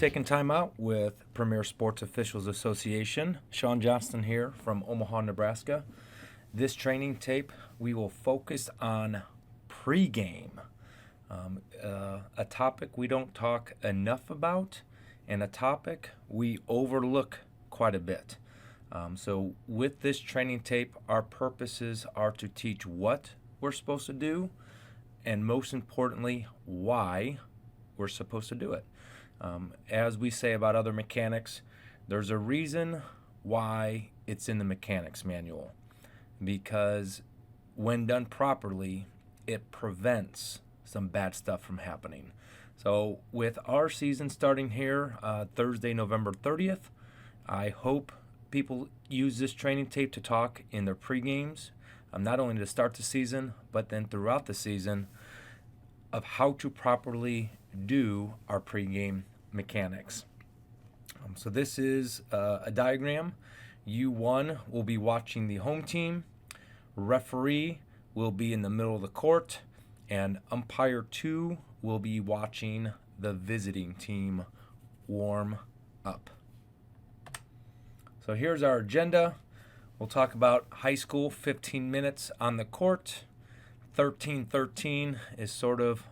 taking time out with Premier Sports Officials Association. Sean Johnston here from Omaha, Nebraska. This training tape, we will focus on pregame, a topic we don't talk enough about and a topic we overlook quite a bit. So with this training tape, our purposes are to teach what we're supposed to do and most importantly, why we're supposed to do it. As we say about other mechanics, there's a reason why it's in the mechanics manual, because when done properly, it prevents some bad stuff from happening. So with our season starting here Thursday, November 30th, I hope people use this training tape to talk in their pre-games, not only to start the season, but then throughout the season of how to properly do our pregame mechanics. So this is a diagram. U1 will be watching the home team. Referee will be in the middle of the court. And umpire 2 will be watching the visiting team warm up. So here's our agenda. We'll talk about high school, 15 minutes on the court. 13-13 is sort of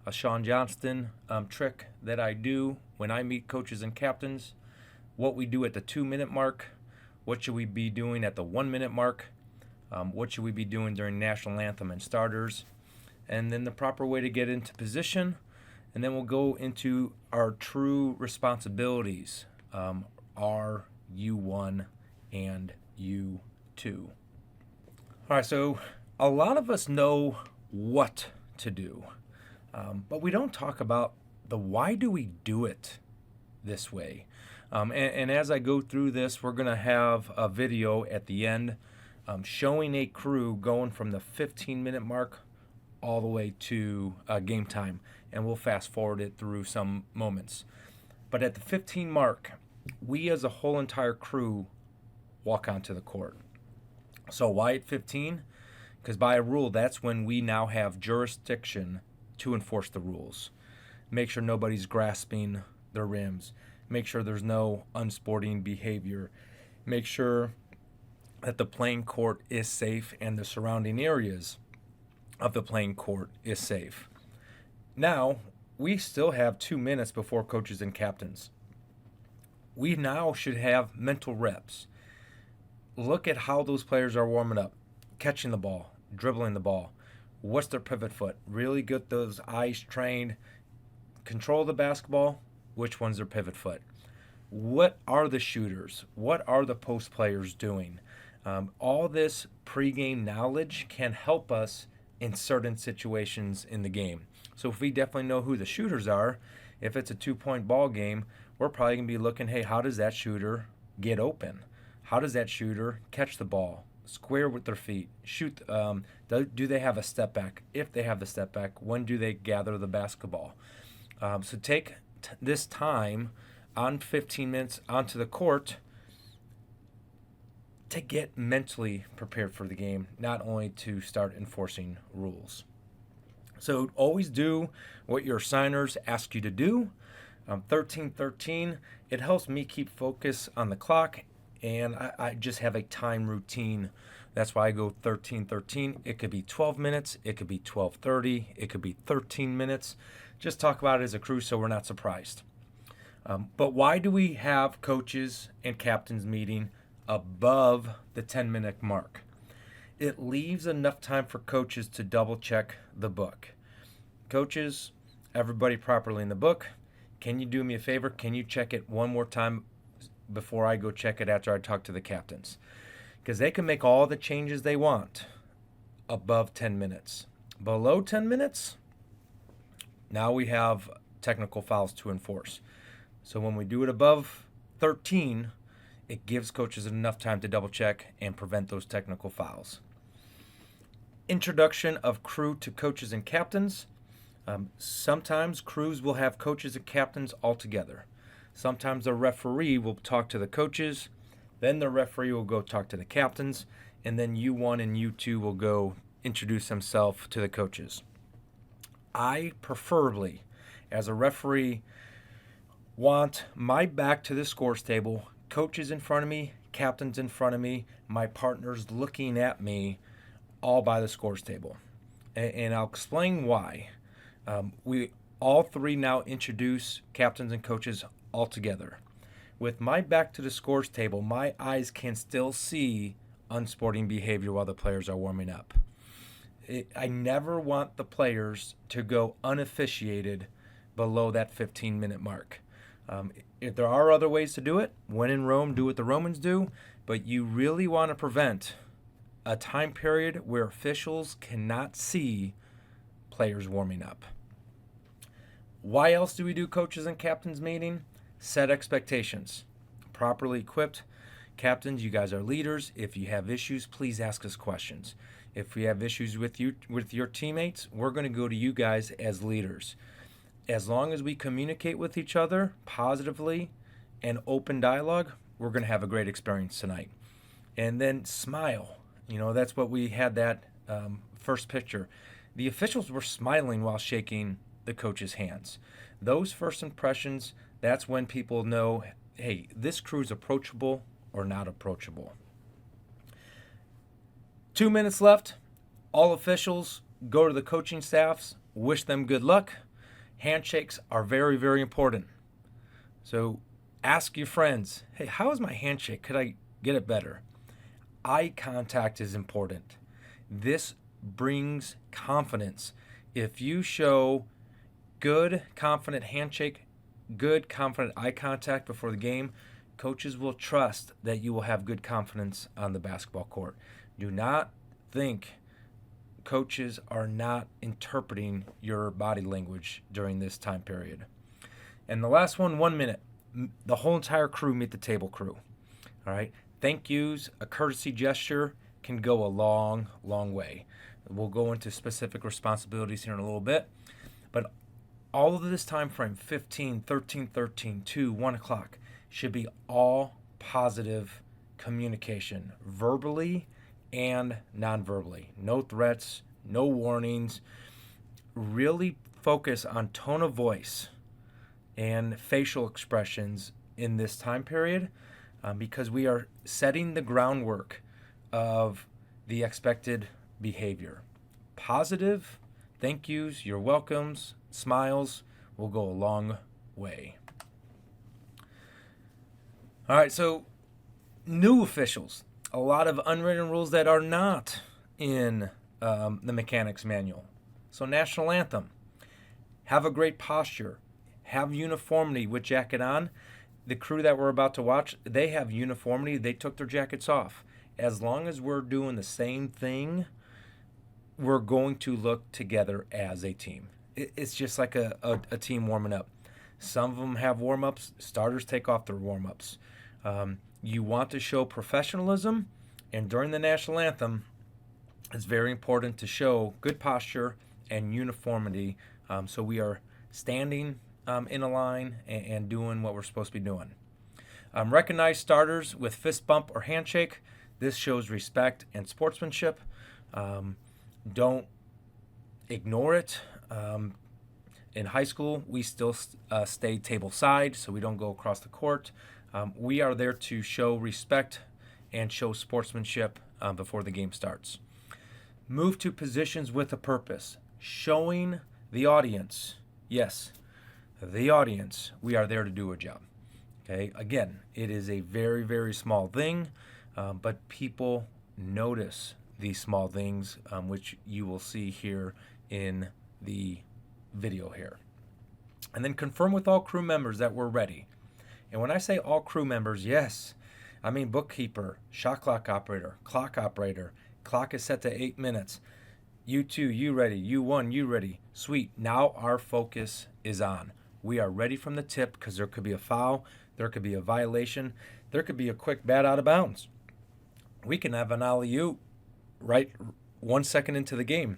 a Sean Johnston trick that I do when I meet coaches and captains. What we do at the 2-minute mark, what should we be doing at the 1-minute mark, what should we be doing during national anthem and starters, and then the proper way to get into position, and then we'll go into our true responsibilities, our U1 and U2. All right, so a lot of us know what to do. But we don't talk about the why do we do it this way. And as I go through this, we're going to have a video at the end showing a crew going from the 15-minute mark all the way to game time. And we'll fast forward it through some moments. But at the 15 mark, we as a whole entire crew walk onto the court. So why at 15? Because by a rule, that's when we now have jurisdiction to enforce the rules. Make sure nobody's grasping their rims. Make sure there's no unsporting behavior. Make sure that the playing court is safe and the surrounding areas of the playing court is safe. Now, we still have 2 minutes before coaches and captains. We now should have mental reps. Look at how those players are warming up, catching the ball, dribbling the ball. What's their pivot foot? Really get those eyes trained. Control the basketball. Which one's their pivot foot? What are the shooters? What are the post players doing? All this pregame knowledge can help us in certain situations in the game. So if we definitely know who the shooters are, if it's a 2-point ball game, we're probably going to be looking, hey, how does that shooter get open? How does that shooter catch the ball? Square with their feet, shoot. Do they have a step back? If they have the step back, when do they gather the basketball? So take this time on 15 minutes onto the court to get mentally prepared for the game, not only to start enforcing rules. So always do what your signers ask you to do. 13-13, it helps me keep focus on the clock, and I just have a time routine. That's why I go 13-13. It could be 12 minutes. It could be 12:30. It could be 13 minutes. Just talk about it as a crew so we're not surprised. But why do we have coaches and captains meeting above the 10-minute mark? It leaves enough time for coaches to double check the book. Coaches, everybody properly in the book. Can you do me a favor? Can you check it one more time before I go check it after I talk to the captains? Because they can make all the changes they want above 10 minutes. Below 10 minutes, now we have technical fouls to enforce. So when we do it above 13, it gives coaches enough time to double check and prevent those technical fouls. Introduction of crew to coaches and captains. Sometimes crews will have coaches and captains all together. Sometimes the referee will talk to the coaches, then the referee will go talk to the captains, and then U1 and U2 will go introduce themselves to the coaches. I preferably, as a referee, want my back to the scores table, coaches in front of me, captains in front of me, my partners looking at me, all by the scores table. And I'll explain why. We all three now introduce captains and coaches all together. With my back to the scores table, my eyes can still see unsporting behavior while the players are warming up. I never want the players to go unofficiated below that 15-minute mark. If there are other ways to do it, when in Rome, do what the Romans do, but you really want to prevent a time period where officials cannot see players warming up. Why else do we do coaches and captains meeting? Set expectations. Properly equipped captains, you guys are leaders. If you have issues, please ask us questions. If we have issues with your teammates, we're going to go to you guys as leaders. As long as we communicate with each other positively and open dialogue, we're going to have a great experience tonight. And then smile. That's what we had that first picture. The officials were smiling while shaking the coach's hands. Those first impressions, that's when people know, hey, this crew's approachable or not approachable. 2 minutes left. All officials go to the coaching staffs, wish them good luck. Handshakes are very, very important. So ask your friends, hey, how is my handshake? Could I get it better? Eye contact is important. This brings confidence. If you show good, confident handshake, good, confident eye contact before the game, coaches will trust that you will have good confidence on the basketball court. Do not think coaches are not interpreting your body language during this time period. And the last one, 1 minute. The whole entire crew meet the table crew. All right. Thank yous, a courtesy gesture can go a long, long way. We'll go into specific responsibilities here in a little bit. But all of this time frame, 15, 13, 2, 1 o'clock, should be all positive communication, verbally and non-verbally. No threats, no warnings. Really focus on tone of voice and facial expressions in this time period because we are setting the groundwork of the expected behavior. Positive thank yous, you're welcomes, smiles will go a long way. All right, so new officials, a lot of unwritten rules that are not in the mechanics manual. So national anthem, have a great posture, have uniformity with jacket on. The crew that we're about to watch, they have uniformity. They took their jackets off. As long as we're doing the same thing, we're going to look together as a team. It's just like a team warming up. Some of them have warm-ups. Starters take off their warm-ups. You want to show professionalism, and during the national anthem, it's very important to show good posture and uniformity so we are standing in a line and doing what we're supposed to be doing. Recognize starters with fist bump or handshake. This shows respect and sportsmanship. Don't ignore it. In high school, we still stay table side, so we don't go across the court. We are there to show respect and show sportsmanship before the game starts. Move to positions with a purpose, showing the audience, yes, the audience, we are there to do a job. Okay, again, it is a very, very small thing, but people notice these small things, which you will see here in the video here. And then confirm with all crew members that we're ready. And when I say all crew members, yes, I mean bookkeeper, shot clock operator, clock is set to 8 minutes. You 2, you ready. You 1, you ready. Sweet. Now our focus is on. We are ready from the tip because there could be a foul, there could be a violation, there could be a quick bat out of bounds. We can have an alley-oop right 1 second into the game.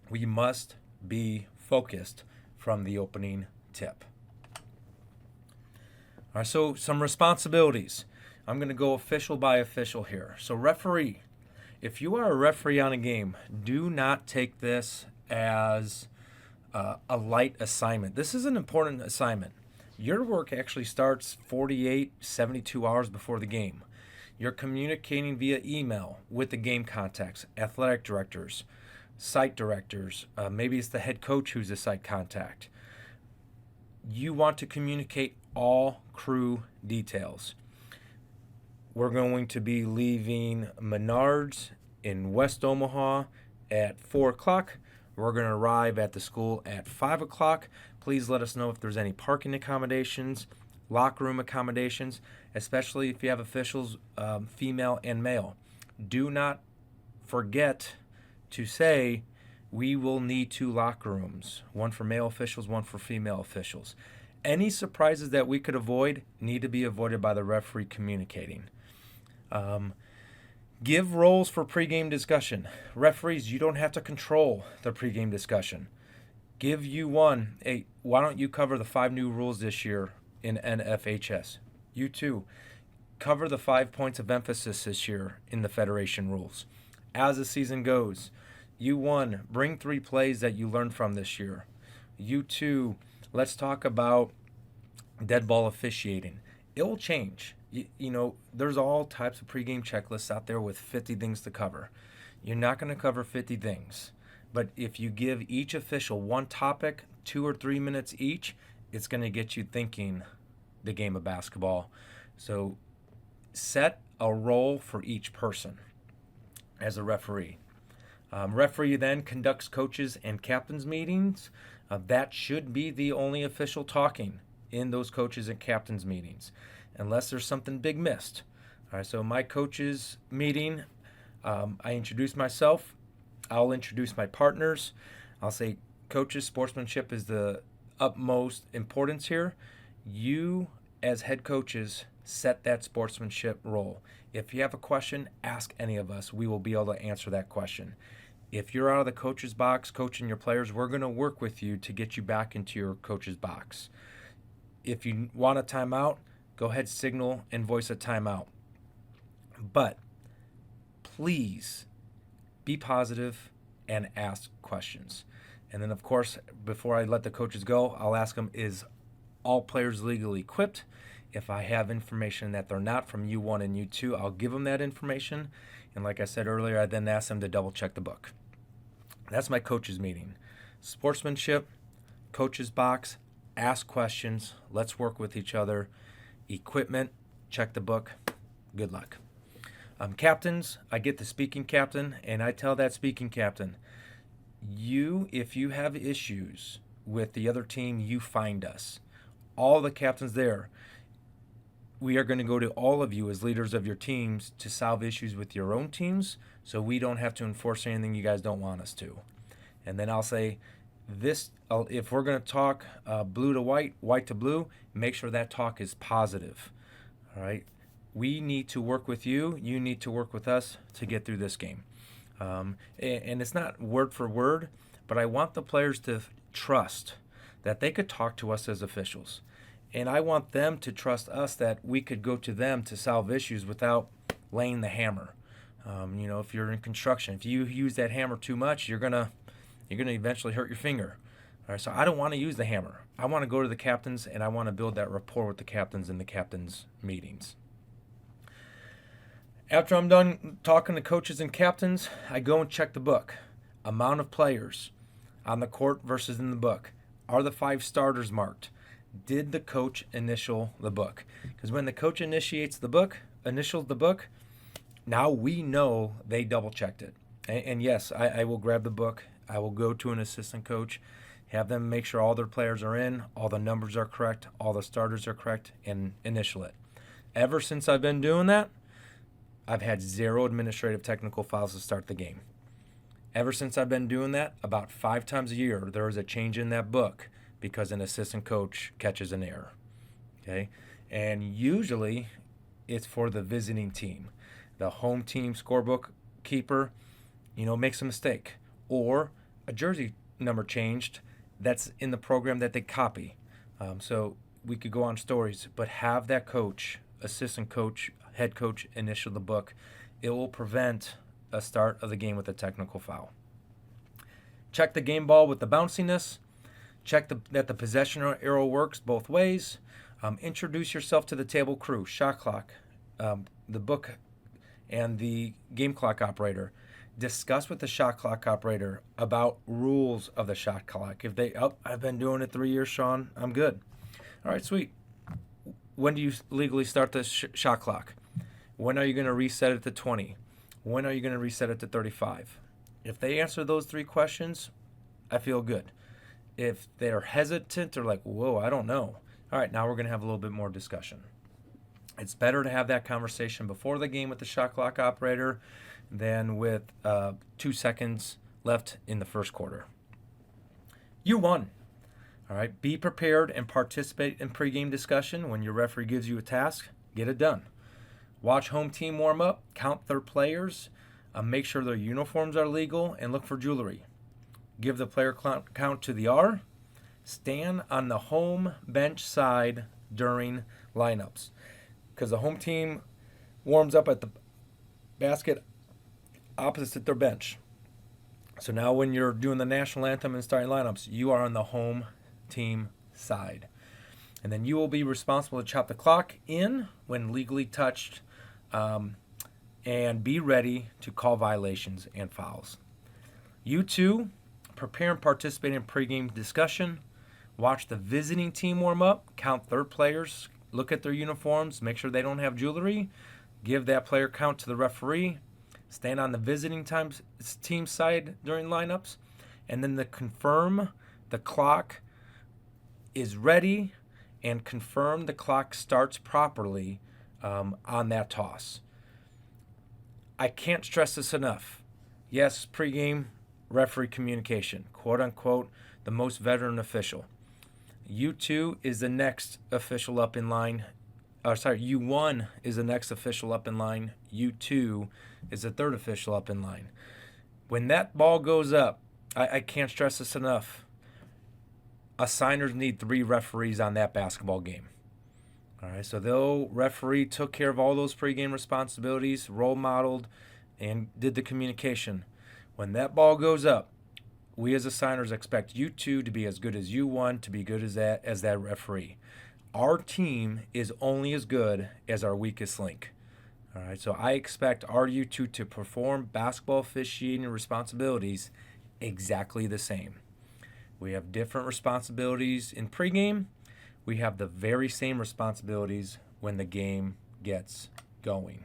We must be focused from the opening tip. All right, so some responsibilities. I'm going to go official by official here. So referee, if you are a referee on a game, do not take this as a light assignment. This is an important assignment Your work actually starts 48, 72 hours before the game. You're communicating via email with the game contacts, athletic directors, site directors. Maybe it's the head coach who's the site contact. You want to communicate all crew details. We're going to be leaving Menards in West Omaha at 4 o'clock. We're going to arrive at the school at 5 o'clock. Please let us know if there's any parking accommodations, locker room accommodations, especially if you have officials, female and male. Do not forget to say we will need 2 locker rooms, one for male officials, one for female officials. Any surprises that we could avoid need to be avoided by the referee communicating. Give roles for pregame discussion. Referees, you don't have to control the pregame discussion. Give you one. Hey, why don't you cover the 5 new rules this year in NFHS? You too. Cover the 5 points of emphasis this year in the Federation rules. As the season goes, you one, bring 3 plays that you learned from this year. You two, let's talk about dead ball officiating. It will change. You know, there's all types of pregame checklists out there with 50 things to cover. You're not going to cover 50 things. But if you give each official one topic, 2 or 3 minutes each, it's going to get you thinking the game of basketball. So set a role for each person as a referee. Referee then conducts coaches and captains meetings. That should be the only official talking in those coaches and captains meetings, unless there's something big missed. All right, so my coaches meeting, I introduce myself. I'll introduce my partners. I'll say, coaches, sportsmanship is the utmost importance here. You, as head coaches, set that sportsmanship role. If you have a question, ask any of us. We will be able to answer that question. If you're out of the coach's box coaching your players, we're going to work with you to get you back into your coach's box. If you want a timeout, go ahead, signal, and voice a timeout. But please be positive and ask questions. And then, of course, before I let the coaches go, I'll ask them, is all players legally equipped? If I have information that they're not from U1 and U2, I'll give them that information. And like I said earlier, I then ask them to double check the book. That's my coaches meeting. Sportsmanship, coaches box, ask questions. Let's work with each other. Equipment, check the book. Good luck. Captains, I get the speaking captain, and I tell that speaking captain, if you have issues with the other team, you find us. All the captains there, we are going to go to all of you as leaders of your teams to solve issues with your own teams, so we don't have to enforce anything you guys don't want us to. And then I'll say, if we're going to talk blue to white, white to blue, make sure that talk is positive. All right? We need to work with you. You need to work with us to get through this game. And it's not word for word, but I want the players to trust that they could talk to us as officials. And I want them to trust us that we could go to them to solve issues without laying the hammer. If you're in construction, if you use that hammer too much, you're gonna eventually hurt your finger. All right, so I don't want to use the hammer. I want to go to the captains, and I want to build that rapport with the captains in the captains' meetings. After I'm done talking to coaches and captains, I go and check the book. Amount of players on the court versus in the book. Are the 5 starters marked? Did the coach initial the book? Because when the coach initials the book, now we know they double checked it. And yes, I will grab the book. I will go to an assistant coach, have them make sure all their players are in, all the numbers are correct, all the starters are correct, and initial it. Ever since I've been doing that, I've had 0 administrative technical fouls to start the game. Ever since I've been doing that, about 5 times a year, there is a change in that book because an assistant coach catches an error. Okay? And usually it's for the visiting team. The home team scorebook keeper, makes a mistake. Or a jersey number changed that's in the program that they copy. So we could go on stories, but have that coach, assistant coach, head coach initial the book. It will prevent a start of the game with a technical foul. Check the game ball with the bounciness. Check that the possession arrow works both ways. Introduce yourself to the table crew, shot clock, the book, and the game clock operator. Discuss with the shot clock operator about rules of the shot clock. If they, I've been doing it 3 years, Sean, I'm good. All right, sweet. When do you legally start the shot clock? When are you going to reset it to 20? When are you going to reset it to 35? If they answer those 3 questions, I feel good. If they're hesitant or like, whoa, I don't know. All right, now we're going to have a little bit more discussion. It's better to have that conversation before the game with the shot clock operator than with 2 seconds left in the first quarter. You won. All right, be prepared and participate in pregame discussion. When your referee gives you a task, get it done. Watch home team warm up, count their players, make sure their uniforms are legal, and look for jewelry. Give the player count to the R. Stand on the home bench side during lineups, because the home team warms up at the basket opposite their bench. So now when you're doing the national anthem and starting lineups, you are on the home team side. And then you will be responsible to chop the clock in when legally touched, and be ready to call violations and fouls. You too, prepare and participate in pregame discussion. Watch the visiting team warm up, count their players, look at their uniforms, make sure they don't have jewelry, give that player count to the referee, stand on the visiting team side during lineups, and then confirm the clock is ready and confirm the clock starts properly on that toss. I can't stress this enough. Yes, pregame referee communication, quote unquote, the most veteran official. U2 is the next official up in line. U1 is the next official up in line. U2 is the third official up in line. When that ball goes up, I can't stress this enough. Assigners need 3 referees on that basketball game. All right, so the referee took care of all those pregame responsibilities, role modeled, and did the communication. When that ball goes up, we as assigners expect U2 to be as good as U1, to be good as that referee. Our team is only as good as our weakest link. All right, so I expect our U2 to perform basketball officiating responsibilities exactly the same. We have different responsibilities in pregame. We have the very same responsibilities when the game gets going.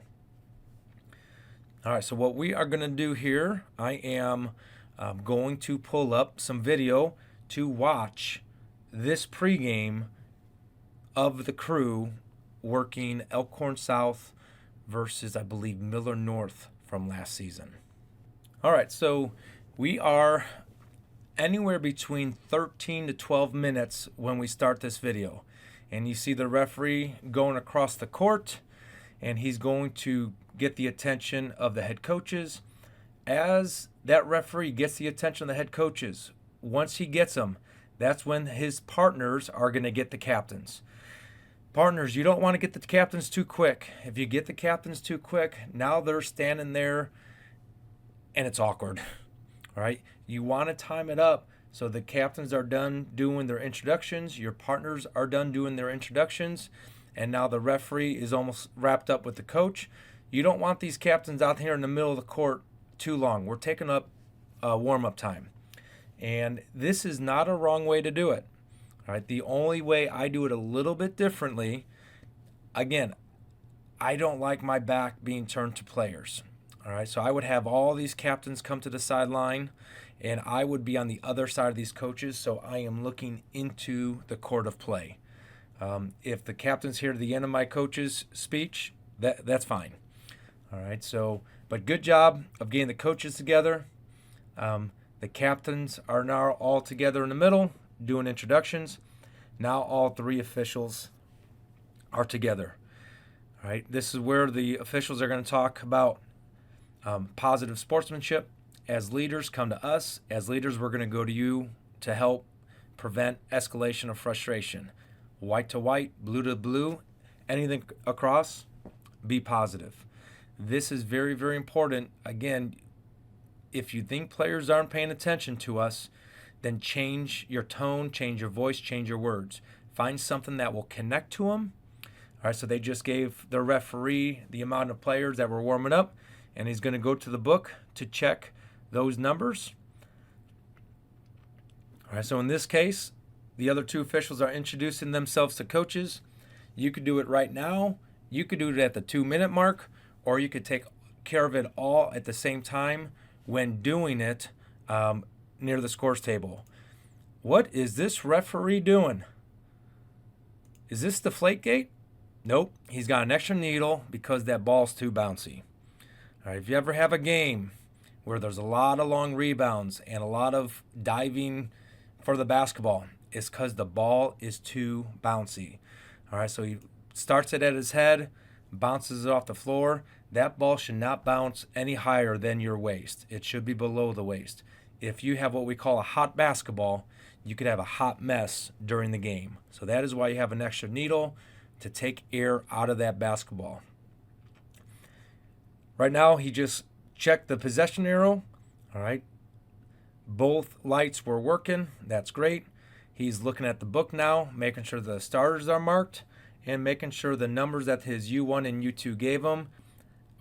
All right, so what we are going to do here, I am going to pull up some video to watch this pregame of the crew working Elkhorn South versus, I believe, Miller North from last season. All right, so we are anywhere between 13 to 12 minutes when we start this video. And you see the referee going across the court, and he's going to get the attention of the head coaches. As that referee gets the attention of the head coaches, once he gets them, that's when his partners are going to get the captains. Partners, you don't want to get the captains too quick. If you get the captains too quick, now they're standing there and it's awkward. All right? You want to time it up so the captains are done doing their introductions, your partners are done doing their introductions, and now the referee is almost wrapped up with the coach. You don't want these captains out here in the middle of the court too long. We're taking up warm-up time. And this is not a wrong way to do it. All right, the only way I do it a little bit differently, again, I don't like my back being turned to players. All right, so I would have all these captains come to the sideline, and I would be on the other side of these coaches, so I am looking into the court of play. If the captain's here to the end of my coach's speech, that's fine. All right, so, but good job of getting the coaches together. The captains are now all together in the middle doing introductions. Now all 3 officials are together. All right, this is where the officials are going to talk about positive sportsmanship. As leaders, come to us. As leaders, we're going to go to you to help prevent escalation of frustration. White to white, blue to blue, anything across, be positive. This is very, very important. Again, if you think players aren't paying attention to us, then change your tone, change your voice, change your words. Find something that will connect to them. All right, so they just gave the referee the amount of players that were warming up, and he's going to go to the book to check those numbers. All right, so in this case, the other two officials are introducing themselves to coaches. You could do it right now. You could do it at the 2-minute mark, or you could take care of it all at the same time when doing it near the scores table. What is this referee doing? Is this Deflategate? Nope. He's got an extra needle because that ball's too bouncy. All right, if you ever have a game where there's a lot of long rebounds and a lot of diving for the basketball, it's because the ball is too bouncy. All right, so he starts it at his head, bounces it off the floor. That ball should not bounce any higher than your waist. It should be below the waist. If you have what we call a hot basketball, you could have a hot mess during the game. So that is why you have an extra needle to take air out of that basketball. Right now, he just checked the possession arrow. All right. Both lights were working. That's great. He's looking at the book now, making sure the starters are marked and making sure the numbers that his U1 and U2 gave him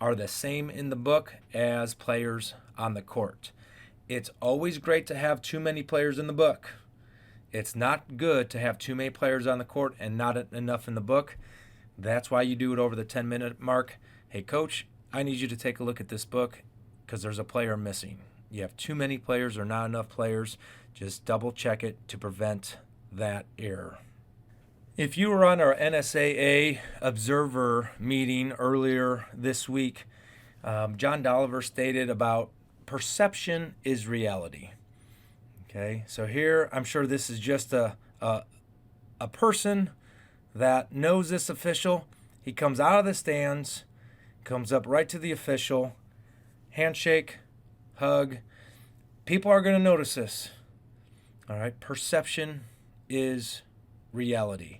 are the same in the book as players on the court. It's always great to have too many players in the book. It's not good to have too many players on the court and not enough in the book. That's why you do it over the 10-minute mark. Hey, coach, I need you to take a look at this book because there's a player missing. You have too many players or not enough players. Just double check it to prevent that error. If you were on our NSAA observer meeting earlier this week, John Dolliver stated about perception is reality. Okay, so here I'm sure this is just a person that knows this official. He comes out of the stands, comes up right to the official, handshake, hug. People are going to notice this. All right, perception is reality.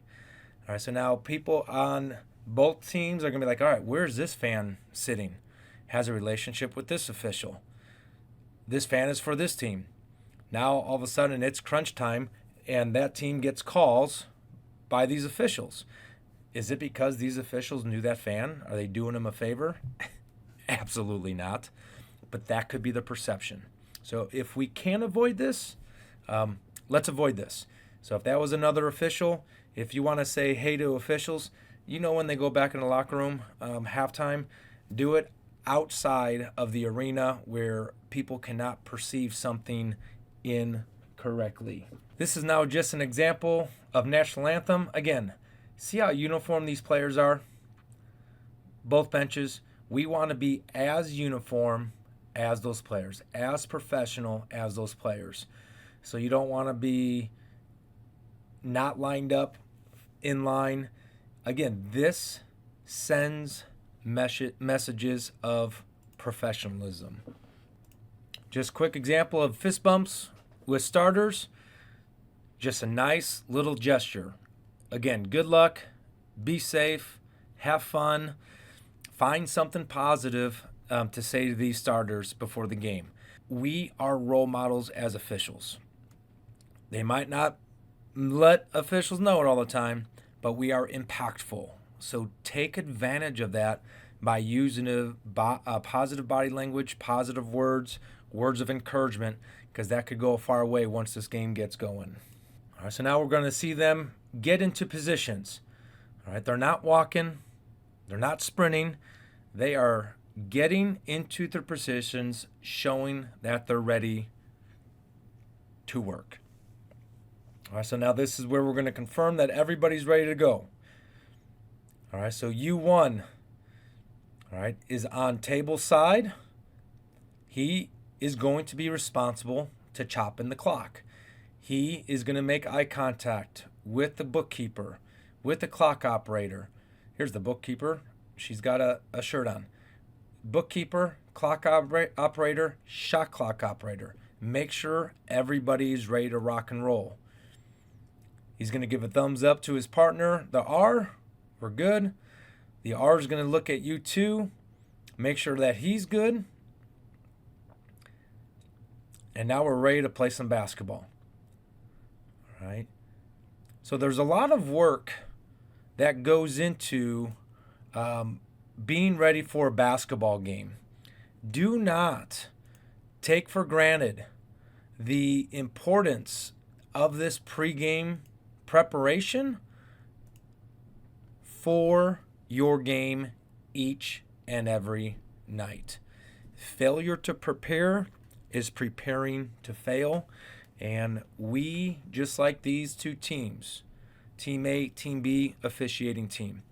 All right, so now people on both teams are going to be like, all right, where's this fan sitting? Has a relationship with this official. This fan is for this team. Now, all of a sudden, it's crunch time, and that team gets calls by these officials. Is it because these officials knew that fan? Are they doing him a favor? Absolutely not. But that could be the perception. So if we can avoid this, let's avoid this. So if that was another official, if you want to say hey to officials, you know when they go back in the locker room halftime, do it outside of the arena where people cannot perceive something incorrectly. This is now just an example of national anthem. Again, see how uniform these players are? Both benches. We want to be as uniform as those players, as professional as those players. So you don't want to be not lined up in line. Again, this sends messages of professionalism. Just quick example of fist bumps with starters. Just a nice little gesture. Again, good luck, be safe, have fun, find something positive to say to these starters before the game. We are role models as officials. They might not let officials know it all the time, but we are impactful. So take advantage of that by using a positive body language, positive words, words of encouragement, because that could go a far way once this game gets going. All right, so now we're going to see them get into positions. All right, they're not walking, they're not sprinting, they are getting into their positions, showing that they're ready to work. All right, so now this is where we're going to confirm that everybody's ready to go. All right, so U1, all right, is on table side. He is going to be responsible to chop in the clock. He is going to make eye contact with the bookkeeper, with the clock operator. Here's the bookkeeper. She's got a shirt on. Bookkeeper, clock operator, shot clock operator. Make sure everybody's ready to rock and roll. He's going to give a thumbs up to his partner, the R. We're good. The R is going to look at U2, make sure that he's good. And now we're ready to play some basketball. right? So there's a lot of work that goes into being ready for a basketball game. Do not take for granted the importance of this pregame preparation for your game each and every night. Failure to prepare is preparing to fail. And we, just like these two teams, Team A, Team B, officiating team,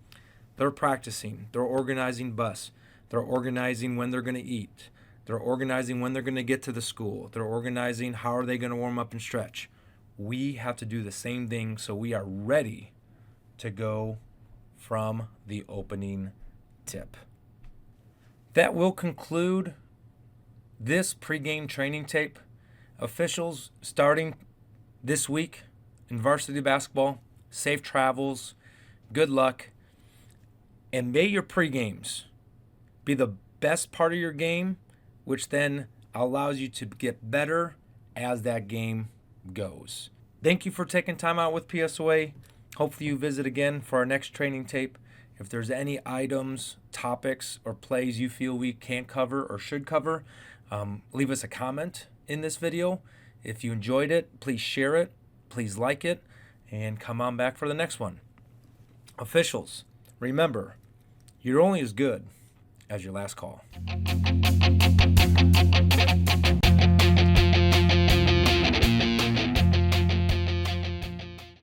they're practicing, they're organizing bus, they're organizing when they're going to eat, they're organizing when they're going to get to the school, they're organizing how are they going to warm up and stretch. We have to do the same thing so we are ready to go from the opening tip. That will conclude this pregame training tape. Officials starting this week in varsity basketball, safe travels, good luck, and may your pregames be the best part of your game, which then allows you to get better as that game goes. Thank you for taking time out with PSOA. Hopefully you visit again for our next training tape. If there's any items, topics, or plays you feel we can't cover or should cover, leave us a comment in this video. If you enjoyed it, please share it, please like it, and come on back for the next one. Officials, remember, you're only as good as your last call.